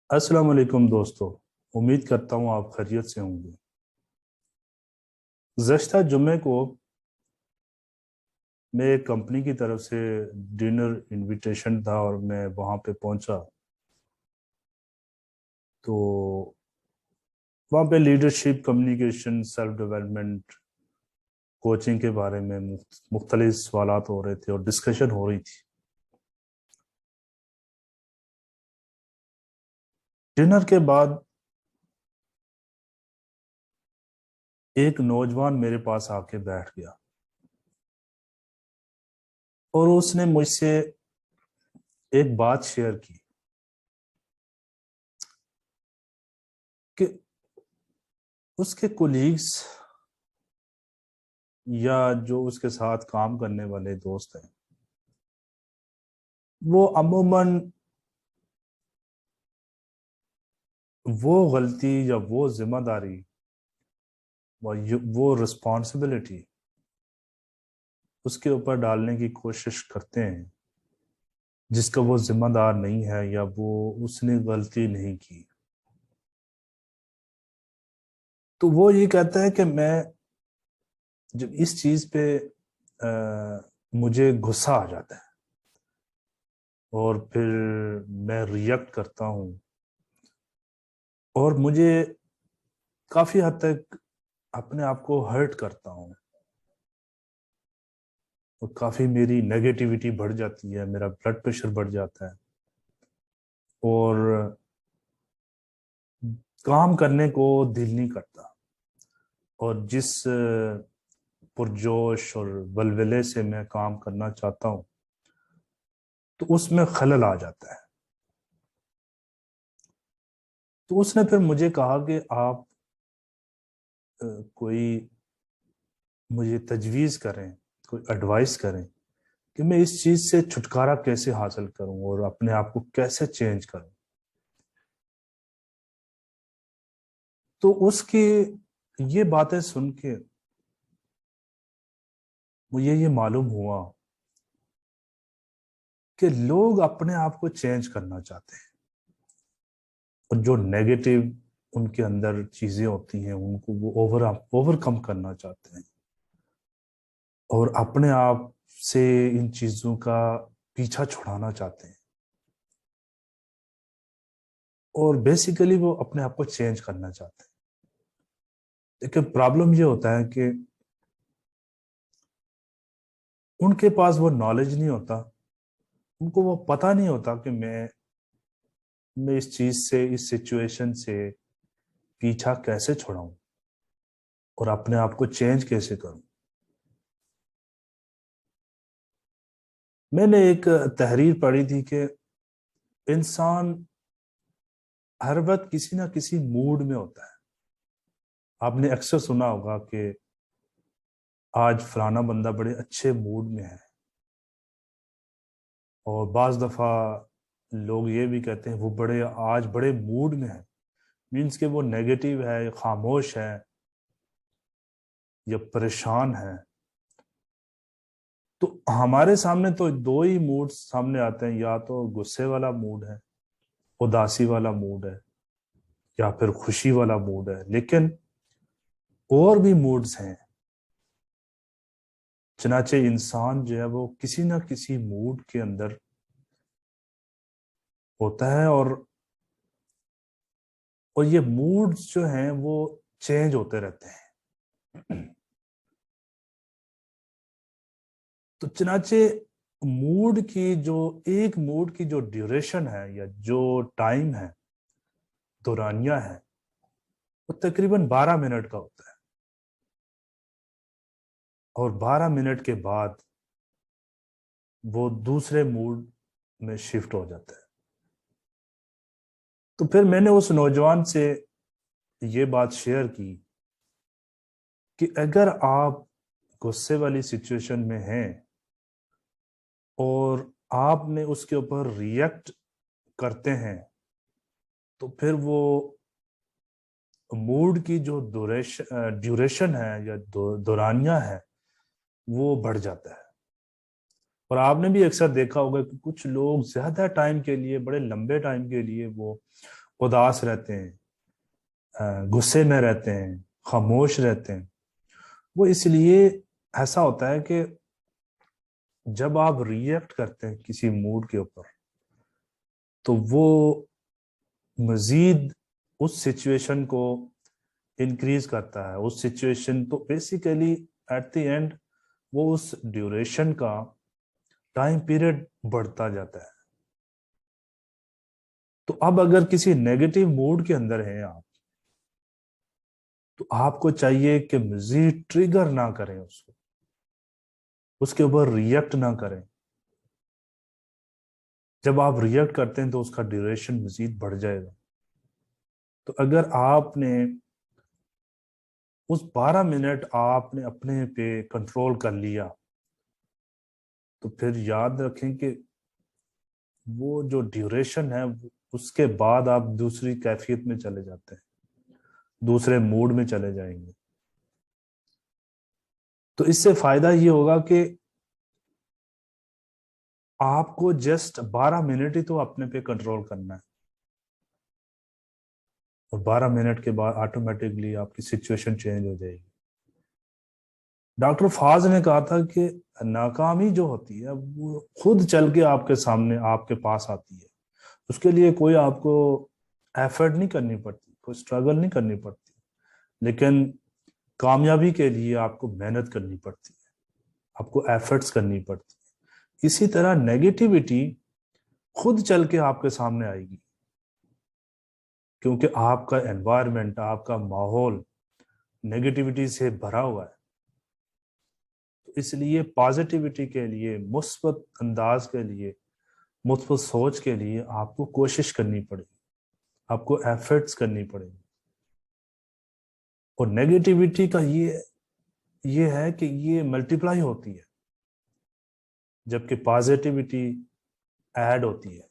अस्सलाम वालेकुम दोस्तों। उम्मीद करता हूँ आप खैरियत से होंगे। गुज़श्ता जुम्मे को मैं एक कंपनी की तरफ से डिनर इनविटेशन था और मैं वहाँ पे पहुँचा। तो वहाँ पे leadership, communication, self development, coaching के बारे में मुख्तलिफ सवालात हो रहे थे और डिस्कशन हो रही थी। डिनर के बाद एक नौजवान मेरे पास आके बैठ गया और उसने मुझसे एक बात शेयर की कि उसके कोलीग्स या जो उसके साथ काम करने वाले दोस्त हैं वो अमूमन वो गलती या वो जिम्मेदारी वो रिस्पॉन्सिबिलिटी उसके ऊपर डालने की कोशिश करते हैं जिसका वो जिम्मेदार नहीं है या वो उसने गलती नहीं की। तो वो ये कहता है कि मैं जब इस चीज पे मुझे गुस्सा आ जाता है और फिर मैं रिएक्ट करता हूँ और मुझे काफी हद तक अपने आप को हर्ट करता हूँ और काफी मेरी नेगेटिविटी बढ़ जाती है, मेरा ब्लड प्रेशर बढ़ जाता है और काम करने को दिल नहीं करता और जिस पुरजोश और वलवले से मैं काम करना चाहता हूँ तो उसमें खलल आ जाता है। तो उसने फिर मुझे कहा कि आप कोई मुझे तजवीज़ करें, कोई एडवाइस करें कि मैं इस चीज़ से छुटकारा कैसे हासिल करूं और अपने आप को कैसे चेंज करूं। तो उसकी ये बातें सुन के मुझे ये मालूम हुआ कि लोग अपने आप को चेंज करना चाहते हैं और जो नेगेटिव उनके अंदर चीजें होती हैं उनको वो ओवरकम करना चाहते हैं और अपने आप से इन चीजों का पीछा छुड़ाना चाहते हैं और बेसिकली वो अपने आप को चेंज करना चाहते हैं। लेकिन प्रॉब्लम ये होता है कि उनके पास वो नॉलेज नहीं होता, उनको वो पता नहीं होता कि मैं इस चीज से, इस सिचुएशन से पीछा कैसे छुड़ाऊं और अपने आप को चेंज कैसे करूं। मैंने एक तहरीर पढ़ी थी कि इंसान हर वक्त किसी ना किसी मूड में होता है। आपने अक्सर सुना होगा कि आज फलाना बंदा बड़े अच्छे मूड में है और बाज दफा लोग ये भी कहते हैं वो बड़े आज बड़े मूड में है, मीन्स कि वो नेगेटिव है, खामोश है या परेशान है। तो हमारे सामने तो दो ही मूड सामने आते हैं, या तो गुस्से वाला मूड है, उदासी वाला मूड है, या फिर खुशी वाला मूड है। लेकिन और भी मूड्स हैं। चनाचे इंसान जो है वो किसी ना किसी मूड के अंदर होता है और ये मूड्स जो हैं वो चेंज होते रहते हैं। तो चनाचे मूड की जो ड्यूरेशन है या जो टाइम है, दौरानिया है, वो तकरीबन 12 मिनट का होता है और 12 मिनट के बाद वो दूसरे मूड में शिफ्ट हो जाता है। तो फिर मैंने उस नौजवान से ये बात शेयर की कि अगर आप गुस्से वाली सिचुएशन में हैं और आपने उसके ऊपर रिएक्ट करते हैं तो फिर वो मूड की जो ड्यूरेशन है या दौरानिया है वो बढ़ जाता है। और आपने भी अक्सर देखा होगा कि कुछ लोग ज्यादा टाइम के लिए, बड़े लंबे टाइम के लिए वो اداس رہتے ہیں، غصے میں رہتے ہیں، خاموش رہتے ہیں، وہ اس لیے ایسا ہوتا ہے کہ جب آپ ریئیکٹ کرتے ہیں کسی موڈ کے اوپر تو وہ مزید اس سچویشن کو انکریز کرتا ہے. اس سچویشن تو بیسیکلی ایٹ دی اینڈ وہ اس ڈیوریشن کا ٹائم پیریڈ بڑھتا جاتا ہے. تو اب اگر کسی نیگیٹو موڈ کے اندر ہیں آپ تو آپ کو چاہیے کہ مزید ٹریگر نہ کریں اس کو، اس کے اوپر ریئیکٹ نہ کریں. جب آپ ریئیکٹ کرتے ہیں تو اس کا ڈیوریشن مزید بڑھ جائے گا. تو اگر آپ نے اس 12 منٹ آپ نے اپنے پہ کنٹرول کر لیا تو پھر یاد رکھیں کہ وہ جو ڈیوریشن ہے اس کے بعد آپ دوسری کیفیت میں چلے جاتے ہیں، دوسرے موڈ میں چلے جائیں گے. تو اس سے فائدہ یہ ہوگا کہ آپ کو جسٹ 12 منٹ ہی تو اپنے پہ کنٹرول کرنا ہے، اور 12 منٹ کے بعد آٹومیٹکلی آپ کی سچویشن چینج ہو جائے گی. ڈاکٹر فاز نے کہا تھا کہ ناکامی جو ہوتی ہے وہ خود چل کے آپ کے سامنے آپ کے پاس آتی ہے. اس کے لیے کوئی آپ کو ایفرٹ نہیں کرنی پڑتی، کوئی اسٹرگل نہیں کرنی پڑتی، لیکن کامیابی کے لیے آپ کو محنت کرنی پڑتی ہے، آپ کو ایفرٹس کرنی پڑتی ہے. اسی طرح نیگیٹیوٹی خود چل کے آپ کے سامنے آئے گی، کیونکہ آپ کا انوائرمنٹ، آپ کا ماحول نیگیٹیوٹی سے بھرا ہوا ہے. اس لیے پازیٹیوٹی کے لیے، مثبت انداز کے لیے، مثبت سوچ کے لیے آپ کو کوشش کرنی پڑے گی، آپ کو ایفرٹس کرنی پڑے گی. اور نیگیٹیوٹی کا یہ ہے کہ یہ ملٹیپلائی ہوتی ہے جبکہ پازیٹیوٹی ایڈ ہوتی ہے.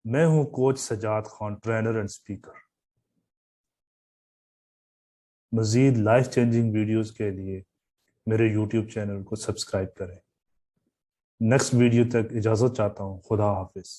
میں ہوں coach Sajjad Khan, trainer and speaker. مزید لائف چینجنگ ویڈیوز کے لیے میرے یوٹیوب چینل کو سبسکرائب کریں. نیکسٹ ویڈیو تک اجازت چاہتا ہوں. خدا حافظ.